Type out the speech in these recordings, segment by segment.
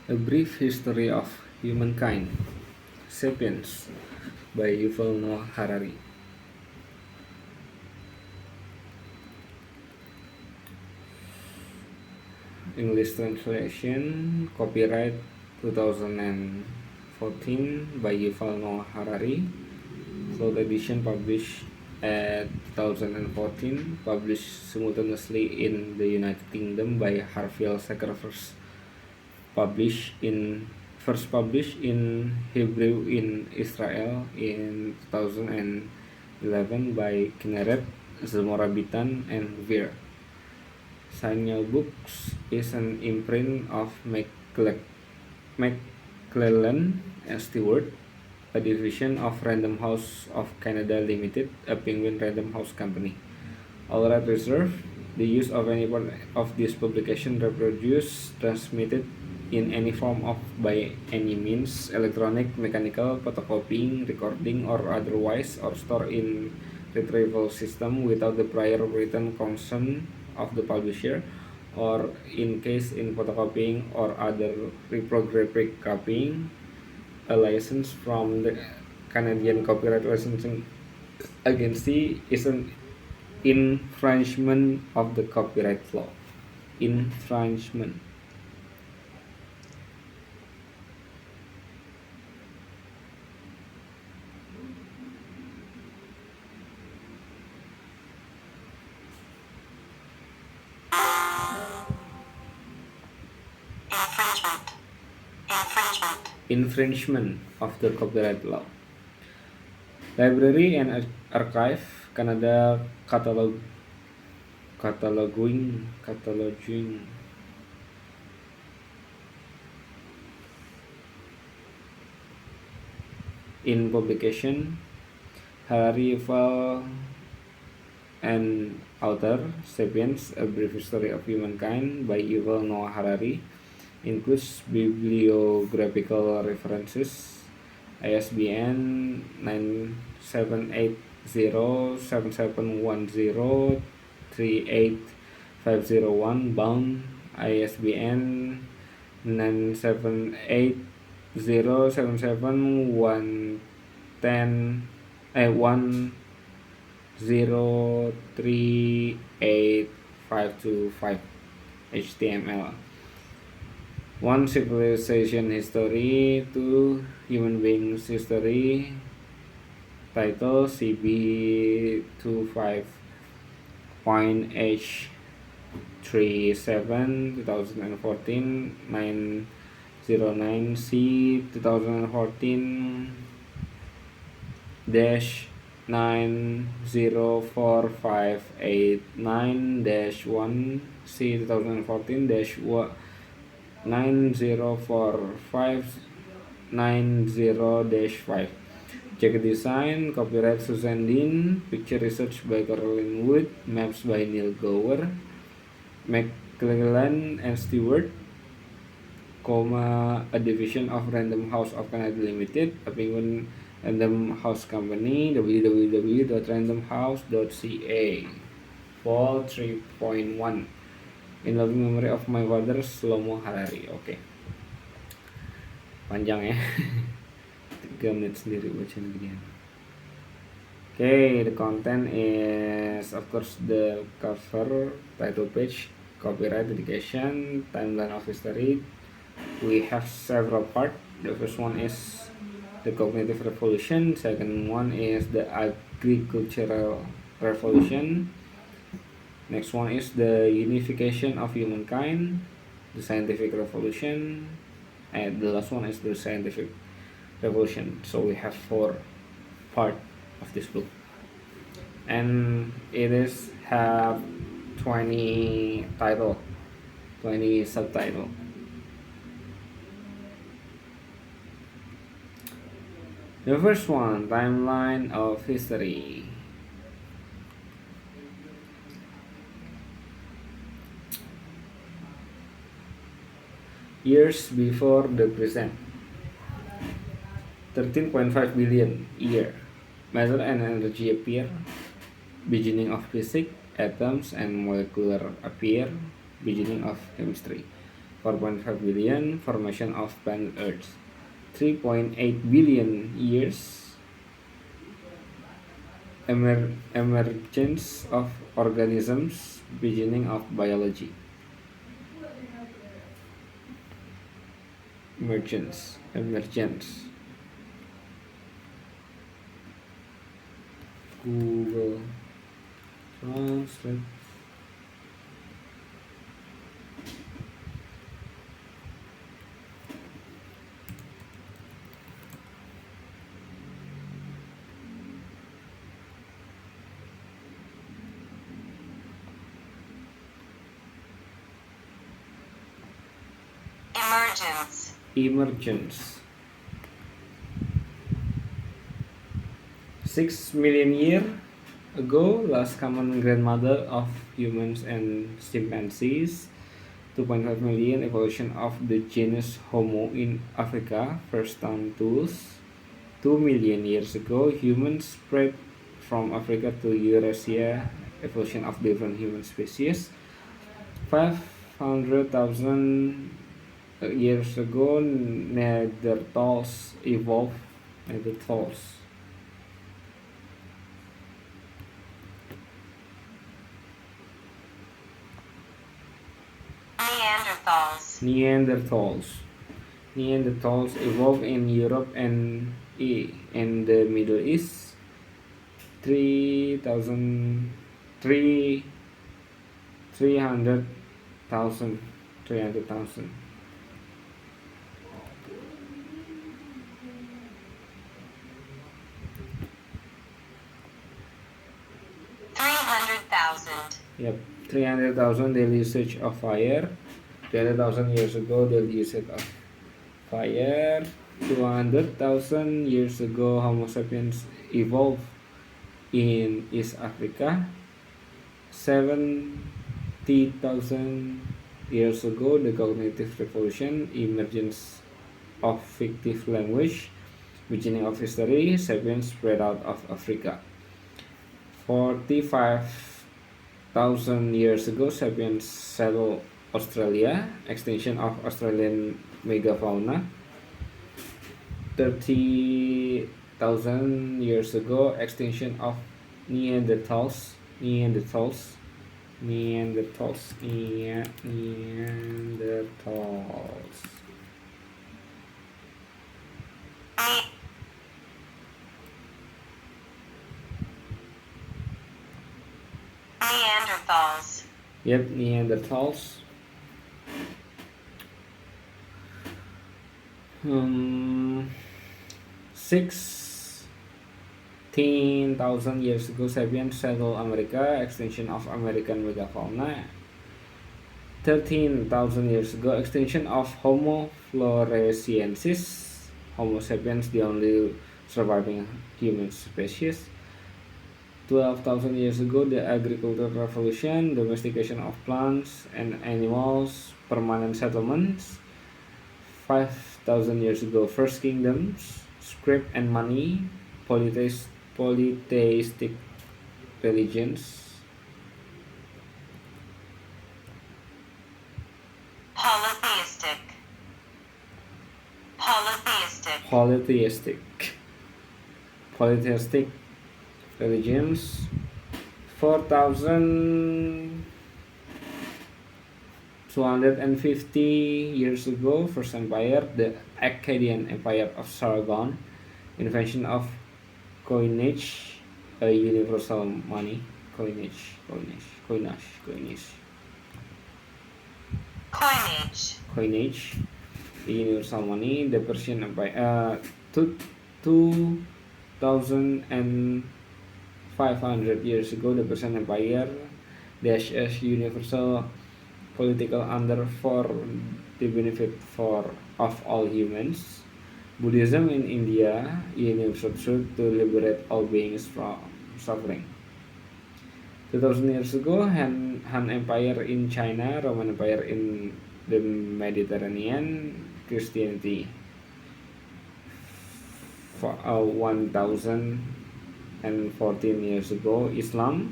A Brief History of Humankind, Sapiens, by Yuval Noah Harari. English translation, copyright 2014 by Yuval Noah Harari. Cloud edition published at 2014, published simultaneously in the United Kingdom by Harviel Sackers. First published in Hebrew in Israel in 2011 by Kinneret, Zemorabitan, and Veer. Signal Books is an imprint of McClellan and Stewart, a division of Random House of Canada Limited, a Penguin Random House company. All rights reserved. The use of any part of this publication reproduced, transmitted in any form of by any means, electronic, mechanical, photocopying, recording, or otherwise, or stored in retrieval system without the prior written consent of the publisher, or in case in photocopying or other reprographic copying, a license from the Canadian Copyright Licensing Agency is an infringement of the copyright law. Infringement. Infringement of the copyright law. Library and Archive Canada cataloging in publication. Harari Yuval and author, Sapiens, A Brief History of Humankind by Yuval Noah Harari, includes bibliographical references, ISBN 9780771038501, bound ISBN 978071110385525 HTML. 1. Civilization History. 2. Human Beings History. Title CB 25.H37 2014 909C 2014 dash 904589 dash 1C 2014 dash 904590-5. Jacket design, copyright Susan Dean, picture research by Caroline Wood, maps by Neil Gower, McClellan and Stewart, a division of Random House of Canada Limited, a Penguin Random House Company, www.randomhouse.ca. Fall 3.1. In loving memory of my father, Shlomo Harari. Oke. Panjang ya. 3 menit sendiri bacaan begini. Okay, the content is of course the cover, title page, copyright, dedication, timeline of history. We have several parts. The first one is the cognitive revolution. Second one is the agricultural revolution. Next one is the unification of humankind, the scientific revolution, and the last one is the scientific revolution. So we have 4 parts of this book, and it is have 20 title, 20 subtitle. The first one, timeline of history. Years before the present, 13.5 billion year. Matter and energy appear, beginning of physics, atoms and molecular appear, beginning of chemistry. 4.5 billion, formation of planet Earth. 3.8 billion years, emergence of organisms, beginning of biology. Emergence. Google Translate. Emergence. 6 million years ago, last common grandmother of humans and chimpanzees. 2.5 million, evolution of the genus Homo in Africa, first stone tools. 2 million years ago, humans spread from Africa to Eurasia, evolution of different human species. 500,000 years ago, Neanderthals evolved. Neanderthals evolved in Europe and the Middle East. 300,000 Yep, 300,000 daily usage of fire. 300,000 years ago, daily usage of fire. 200,000 years ago, Homo sapiens evolved in East Africa. 70,000 years ago, the cognitive revolution, emergence of fictive language, beginning of history, sapiens spread out of Africa. 45,000 years ago, sapiens settled Australia, extinction of Australian megafauna. 30,000 years ago, extinction of Neanderthals. 16,000 years ago, sapiens settled America, extinction of American megafauna. 13,000 years ago, extinction of Homo floresiensis, Homo sapiens, the only surviving human species. 12,000 years ago, the agricultural revolution, domestication of plants and animals, permanent settlements. 5,000 years ago, first kingdoms, script and money, polytheistic religions. Polytheistic religions. 4,250 years ago, first empire, the Akkadian Empire of Sargon, invention of coinage, a universal money. Coinage. The universal money. The Persian Empire. 2,500 years ago, the Persian Empire, dash as universal political order for the benefit of all humans. Buddhism in India, universal truth to liberate all beings from suffering. 2,000 years ago, Han Empire in China, Roman Empire in the Mediterranean, Christianity. 1,014 years ago, Islam.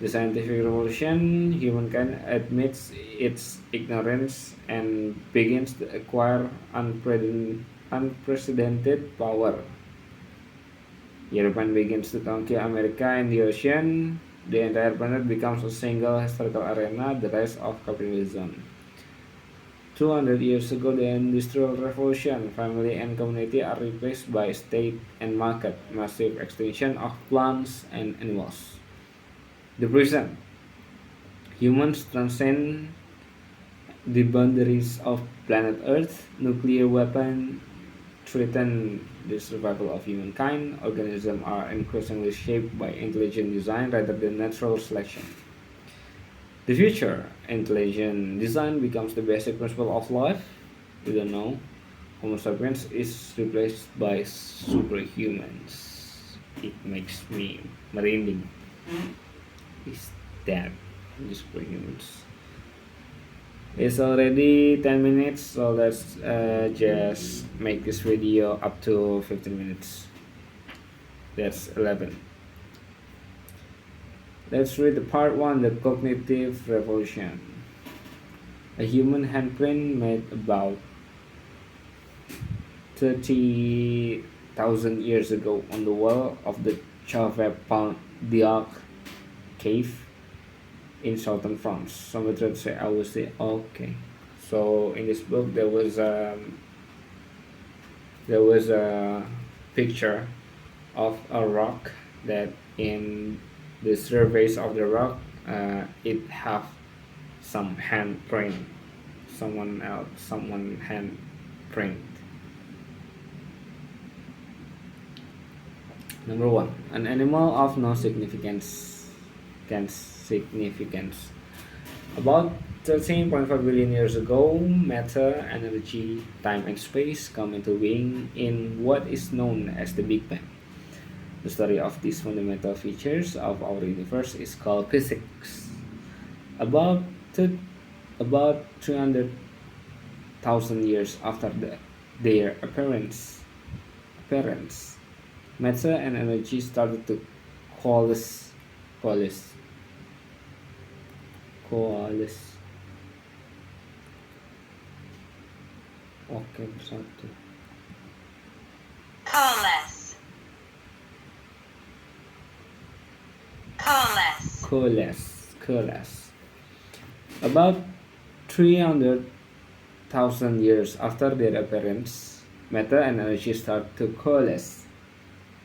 The scientific revolution, humankind admits its ignorance and begins to acquire unprecedented power. Europe begins to conquer America and the ocean. The entire planet becomes a single historical arena, the rise of capitalism. 200 years ago, the Industrial Revolution, family and community are replaced by state and market, massive extinction of plants and animals. The present, humans transcend the boundaries of planet Earth. Nuclear weapon threaten the survival of humankind. Organisms are increasingly shaped by intelligent design rather than natural selection. The future, intelligent design becomes the basic principle of life. We don't know. Homo sapiens is replaced by superhumans. It makes me merinding. Is that the superhumans? It's already 10 minutes, so let's just make this video up to 15 minutes. That's 11. Let's read the part 1, the cognitive revolution. A human handprint made about 30,000 years ago on the wall of the Chauvet-Diac cave in southern France. Some would say, I would say, okay. So in this book there was a picture of a rock that in the surface of the rock it have some handprint, someone handprint. Number 1, an animal of no significance. About 13.5 billion years ago, matter, energy, time, and space come into being in what is known as the Big Bang. The story of these fundamental features of our universe is called physics. About 300,000 years after their appearance, matter and energy started to coalesce. Oke, bersatu. Coalesce. About 300,000 years after their appearance, matter and energy start to coalesce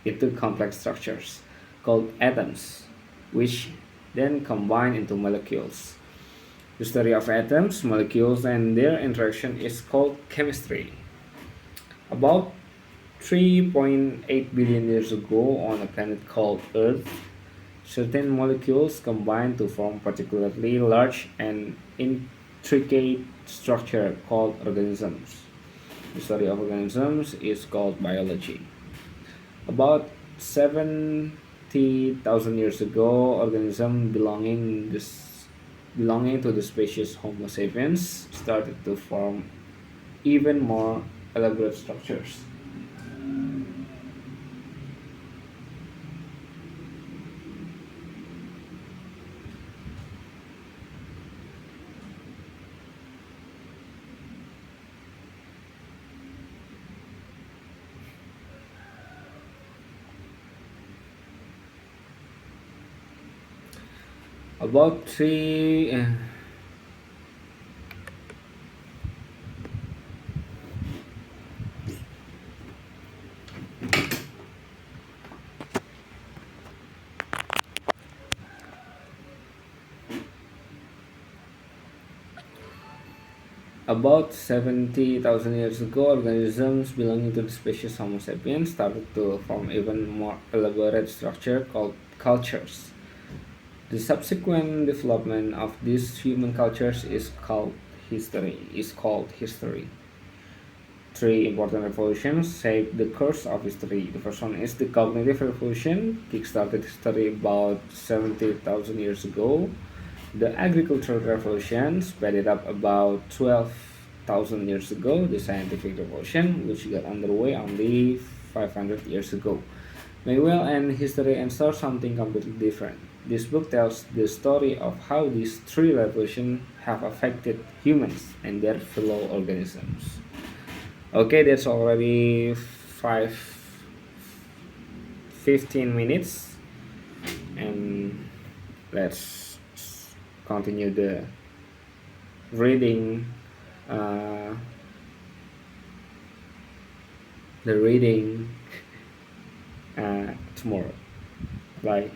into complex structures called atoms, which then combine into molecules. The story of atoms, molecules, and their interaction is called chemistry. About 3.8 billion years ago, on a planet called Earth, certain molecules combine to form particularly large and intricate structure called organisms. The story of organisms is called biology. About 70,000 years ago, organisms belonging to the species Homo sapiens started to form even more elaborate structures. About three About 70,000 years ago, organisms belonging to the species Homo sapiens started to form even more elaborate structure called cultures. The subsequent development of these human cultures is called history. Three important revolutions shaped the course of history. The first one is the cognitive revolution, kick-started history about 70,000 years ago. The agricultural revolution sped it up about 12,000 years ago. The scientific revolution, which got underway only 500 years ago, may well end history and start something completely different. This book tells the story of how these three revolutions have affected humans and their fellow organisms. Okay, that's already 15 minutes, and let's continue reading uh, the reading tomorrow. Bye.